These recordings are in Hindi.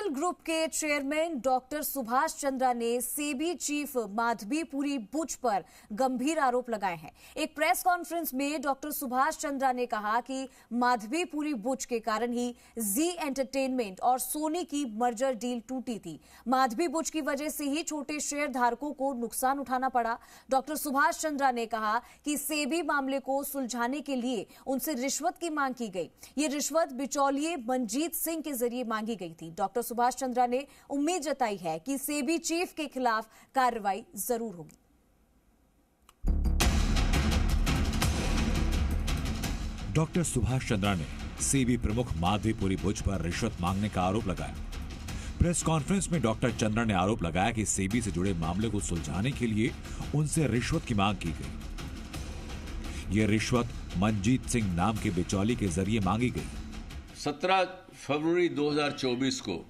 जिंदल ग्रुप के चेयरमैन डॉक्टर सुभाष चंद्रा ने सेबी चीफ माधवीपुरी बुच पर गंभीर आरोप लगाए हैं। एक प्रेस कॉन्फ्रेंस में डॉक्टर सुभाष चंद्रा ने कहा कि माधवीपुरी बुच के कारण ही जी एंटरटेनमेंट और सोनी की मर्जर डील टूटी थी। माधवी बुच की वजह से ही छोटे शेयर धारकों को नुकसान उठाना पड़ा। डॉक्टर सुभाष चंद्रा ने कहा कि सेबी मामले को सुलझाने के लिए उनसे रिश्वत की मांग की गई। ये रिश्वत बिचौलिए मनजीत सिंह के जरिए मांगी गई थी। डॉक्टर सुभाष चंद्रा ने उम्मीद जताई है कि सेबी चीफ के खिलाफ कार्रवाई जरूर होगी। डॉक्टर सुभाष चंद्रा ने सेबी प्रमुख माधवीपुरी बुच पर रिश्वत मांगने का आरोप लगाया। प्रेस कॉन्फ्रेंस में डॉक्टर चंद्रा ने आरोप लगाया कि सेबी से जुड़े मामले को सुलझाने के लिए उनसे रिश्वत की मांग की गई। यह रिश्वत मनजीत सिंह नाम के बिचौली के जरिए मांगी गई। 17 फरवरी 2024 को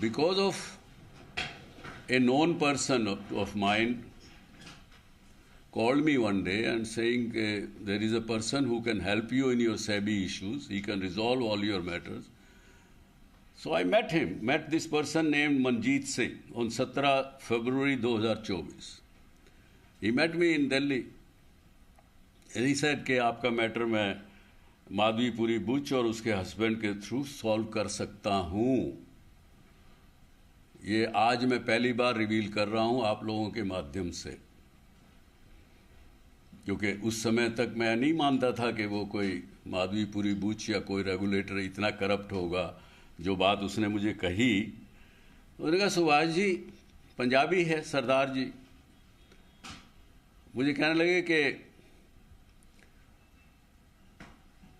because of a non person of mind called me one day and saying there is a person who can help you in your SEBI issues. He can resolve all your matters. So I met this person named Manjeet Singh on 17 February 2024. He met me in Delhi. And he said कि आपका मैटर मैं माधवीपुरी बुच और उसके हस्बैंड के थ्रू सॉल्व कर सकता हूँ। ये आज मैं पहली बार रिवील कर रहा हूँ आप लोगों के माध्यम से, क्योंकि उस समय तक मैं नहीं मानता था कि वो कोई माधवीपुरी बुच या कोई रेगुलेटर इतना करप्ट होगा। जो बात उसने मुझे कही, उसने कहा सुभाष जी पंजाबी है सरदार जी, मुझे कहने लगे कि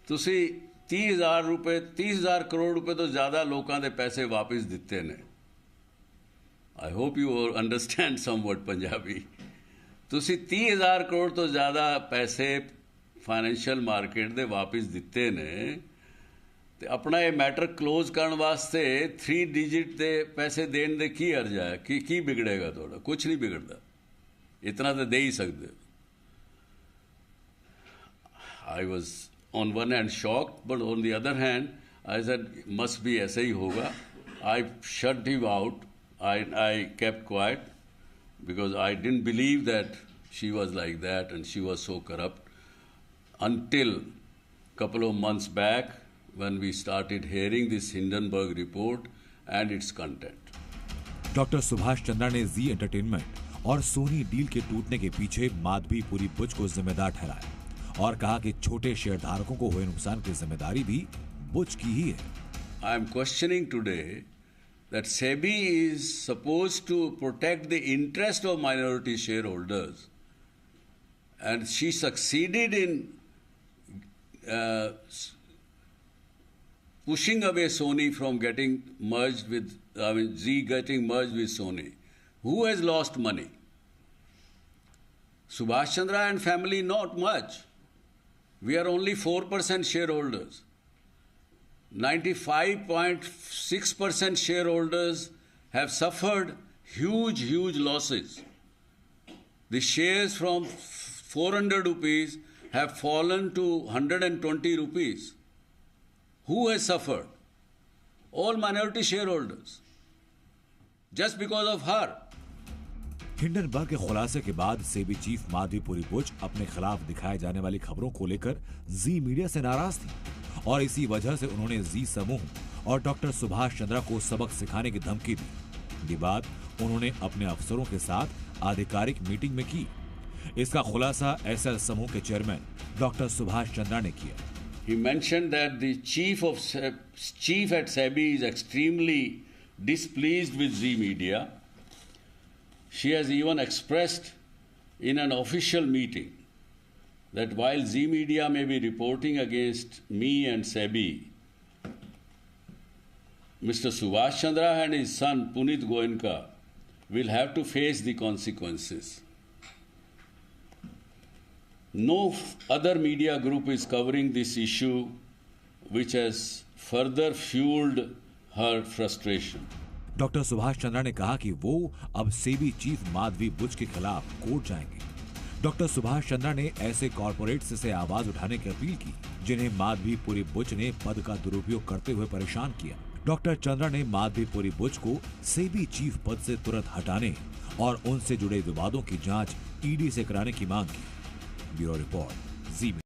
तुसी 30,000 करोड़ रुपए तो ज़्यादा लोगों के पैसे वापस दिते ने। I hope you understand somewhat Punjabi. तुसी 30,000 करोड़ तो ज़्यादा पैसे फाइनेंशियल मार्केट दे वापस दिते ने, ते अपना ये मैटर क्लोज करने वास्ते 3 डिजिट दे पैसे देने दे की अर्ज है की बिगड़ेगा? थोड़ा कुछ नहीं बिगड़ता, इतना तो दे ही सकते। I was on one hand shocked, but on the other hand I said must be ऐसे ही होगा। I shut him out. I kept quiet because I didn't believe that she was like that and she was so corrupt until couple of months back when we started hearing this Hindenburg report and its content. Doctor Subhash Chandra ने जी एंटरटेनमेंट और सोनी डील के टूटने के पीछे माधवीपुरी बुच को जिम्मेदार ठहराया और कहा कि छोटे शेयरधारकों को हुए नुकसान की जिम्मेदारी भी बुच की ही है। I am questioning today that SEBI is supposed to protect the interest of minority shareholders, and she succeeded in pushing away Sony from getting merged with, Zee getting merged with Sony. Who has lost money? Subhash Chandra and family, not much. We are only 4% shareholders. 95.6% shareholders have suffered huge losses. The shares from 400 rupees have fallen to 120 rupees. Who has suffered? All minority shareholders. Just because of her. Hindenburg के खुलासे के बाद सेबी चीफ माधवीपुरी बुच अपने खिलाफ दिखाए जाने वाली खबरों को लेकर जी मीडिया से नाराज थी और इसी वजह से उन्होंने जी समूह और डॉक्टर सुभाष चंद्रा को सबक सिखाने की धमकी दी। ये बात उन्होंने अपने अफसरों के साथ आधिकारिक मीटिंग में की। इसका खुलासा एसएल समूह के चेयरमैन डॉक्टर सुभाष चंद्रा ने किया। He mentioned that the chief at SEBI is extremely displeased with Zee Media. She has even expressed in an official meeting that while Zee Media may be reporting against me and SEBI, Mr. Subhash Chandra and his son Punit Goenka will have to face the consequences. No other media group is covering this issue, which has further fueled her frustration. Doctor Subhash Chandra ने कहा कि वो अब सेबी चीफ माधवी बुच के खिलाफ कोर्ट जाएंगे। डॉक्टर सुभाष चंद्रा ने ऐसे कॉर्पोरेट्स से आवाज उठाने की अपील की जिन्हें माधवीपुरी बुच ने पद का दुरुपयोग करते हुए परेशान किया। डॉक्टर चंद्रा ने माधवीपुरी बुच को सेबी चीफ पद से तुरंत हटाने और उनसे जुड़े विवादों की जांच ईडी से कराने की मांग की। ब्यूरो रिपोर्ट, जी।